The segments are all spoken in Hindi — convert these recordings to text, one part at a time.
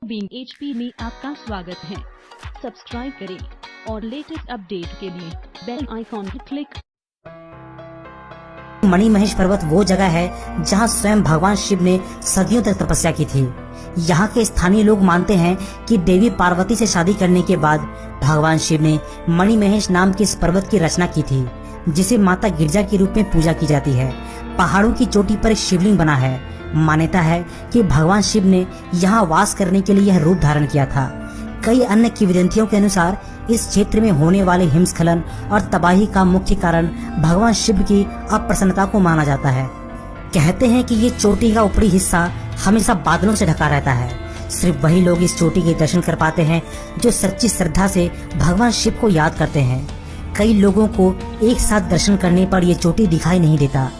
बीइंग एचपी में आपका स्वागत है। सब्सक्राइब करें और लेटेस्ट अपडेट के लिए बेल आइकॉन पर क्लिक। मणिमहेश पर्वत वो जगह है जहां स्वयं भगवान शिव ने सदियों तक तपस्या की थी। यहाँ के स्थानीय लोग मानते हैं कि देवी पार्वती से शादी करने के बाद भगवान शिव ने मणिमहेश नाम के इस पर्वत की रचना की थी, जिसे माता गिरजा के रूप में पूजा की जाती है। पहाड़ों की चोटी पर एक शिवलिंग बना है। मान्यता है कि भगवान शिव ने यहाँ वास करने के लिए यह रूप धारण किया था। कई अन्य किंवदंतियों के अनुसार इस क्षेत्र में होने वाले हिमस्खलन और तबाही का मुख्य कारण भगवान शिव की अप्रसन्नता को माना जाता है। कहते हैं कि ये चोटी का ऊपरी हिस्सा हमेशा बादलों से ढका रहता है। सिर्फ वही लोग इस चोटी के दर्शन कर पाते हैं जो सच्ची श्रद्धा से भगवान शिव को याद करते हैं। कई लोगों को एक साथ दर्शन करने पर ये चोटी दिखाई नहीं देता।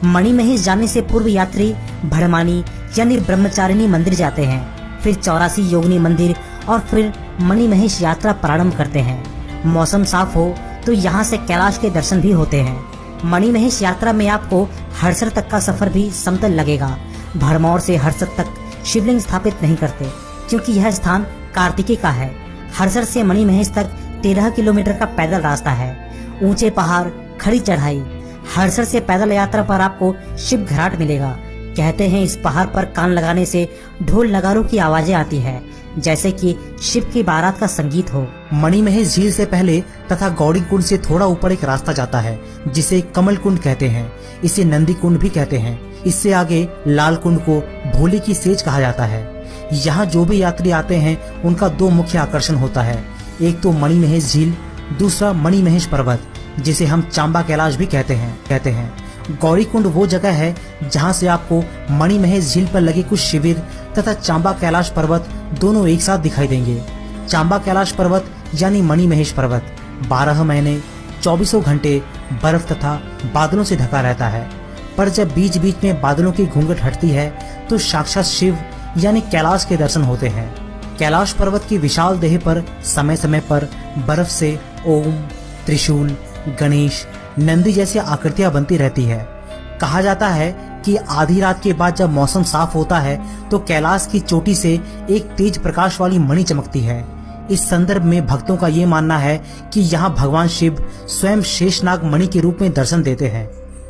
मणिमहेश जाने से पूर्व यात्री भड़मानी यानी ब्रह्मचारिणी मंदिर जाते हैं, फिर 84 योगिनी मंदिर और फिर मणिमहेश यात्रा प्रारंभ करते हैं। मौसम साफ हो तो यहाँ से कैलाश के दर्शन भी होते हैं। मणिमहेश यात्रा में आपको हरसर तक का सफर भी समतल लगेगा। भरमौर से हरसर तक शिवलिंग स्थापित नहीं करते क्योंकि यह स्थान कार्तिकी का है। हरसर से मणिमहेश तक 13 किलोमीटर का पैदल रास्ता है। ऊंचे पहाड़, खड़ी चढ़ाई। हरसर से पैदल यात्रा पर आपको शिव घराट मिलेगा। कहते हैं इस पहाड़ पर कान लगाने से ढोल नगारों की आवाजें आती है, जैसे कि शिव की बारात का संगीत हो। मणिमहेश झील से पहले तथा गौड़ी कुंड से थोड़ा ऊपर एक रास्ता जाता है जिसे कमल कुंड कहते हैं। इसे नंदी कुंड भी कहते हैं। इससे आगे लाल कुंड को भोली की सेज कहा जाता है। यहाँ जो भी यात्री आते हैं उनका दो मुख्य आकर्षण होता है, एक तो मणिमहेश झील, दूसरा मणिमहेश पर्वत जिसे हम चांबा कैलाश भी कहते हैं। गौरी कुंड वो जगह है जहाँ से आपको मणिमहेश झील पर लगे कुछ शिविर तथा चांबा कैलाश पर्वत दोनों एक साथ दिखाई देंगे। चांबा कैलाश पर्वत यानी मणिमहेश पर्वत 12 महीने 24 घंटे बर्फ तथा बादलों से ढका रहता है, पर जब बीच बीच में बादलों की घूंघट हटती है तो साक्षात शिव यानी कैलाश के दर्शन होते हैं। कैलाश पर्वत की विशाल देह पर समय समय पर बर्फ से ओम, त्रिशूल, गणेश, नंदी जैसी आकृतियां बनती रहती है। कहा जाता है कि आधी रात के बाद जब मौसम साफ होता है तो कैलाश की चोटी से एक तेज प्रकाश वाली मणि चमकती है। इस संदर्भ में भक्तों का ये मानना है कि यहाँ भगवान शिव स्वयं शेषनाग मणि के रूप में दर्शन देते हैं।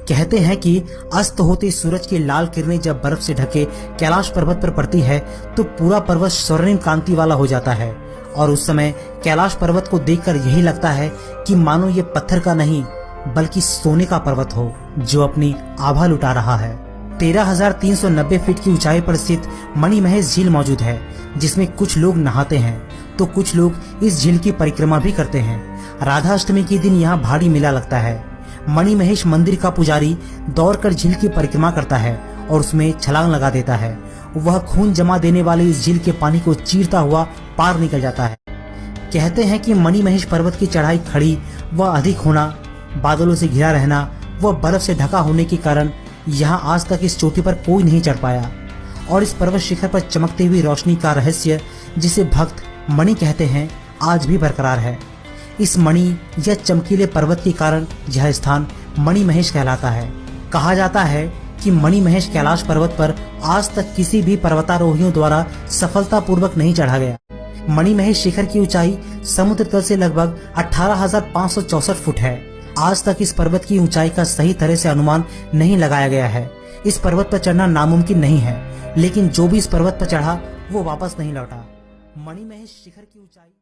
कहते हैं कि अस्त होते सूरज की लाल किरणें जब बर्फ से ढके कैलाश पर्वत पर पड़ती है तो पूरा पर्वत स्वर्णिम कांति वाला हो जाता है और उस समय कैलाश पर्वत को देखकर यही लगता है कि मानो ये पत्थर का नहीं बल्कि सोने का पर्वत हो जो अपनी आभा लुटा रहा है। 13,390 फीट की ऊंचाई पर स्थित मणिमहेश झील मौजूद है, जिसमें कुछ लोग नहाते हैं तो कुछ लोग इस झील की परिक्रमा भी करते हैं। राधा अष्टमी के दिन यहाँ भारी मेला लगता है। मणिमहेश मंदिर का पुजारी दौड़कर झील की परिक्रमा करता है और उसमें छलांग लगा देता है। वह खून जमा देने वाले इस झील के पानी को चीरता हुआ पार निकल जाता है। कहते हैं कि मणिमहेश पर्वत की चढ़ाई खड़ी व अधिक होना, बादलों से घिरा रहना व बर्फ से ढका होने के कारण यहाँ आज तक इस चोटी पर कोई नहीं चढ़ पाया और इस पर्वत शिखर पर चमकती हुई रोशनी का रहस्य, जिसे भक्त मणि कहते हैं, आज भी बरकरार है। इस मणि या चमकीले पर्वत के कारण यह स्थान मणिमहेश कहलाता है। कहा जाता है कि मणिमहेश कैलाश पर्वत पर आज तक किसी भी पर्वतारोहियों द्वारा सफलतापूर्वक नहीं चढ़ा गया। मणिमहेश शिखर की ऊंचाई समुद्र तल से लगभग 18,564 फुट है। आज तक इस पर्वत की ऊंचाई का सही तरह से अनुमान नहीं लगाया गया है। इस पर्वत पर चढ़ना नामुमकिन नहीं है, लेकिन जो भी इस पर्वत पर चढ़ा वो वापस नहीं लौटा। मणिमहेश शिखर की ऊंचाई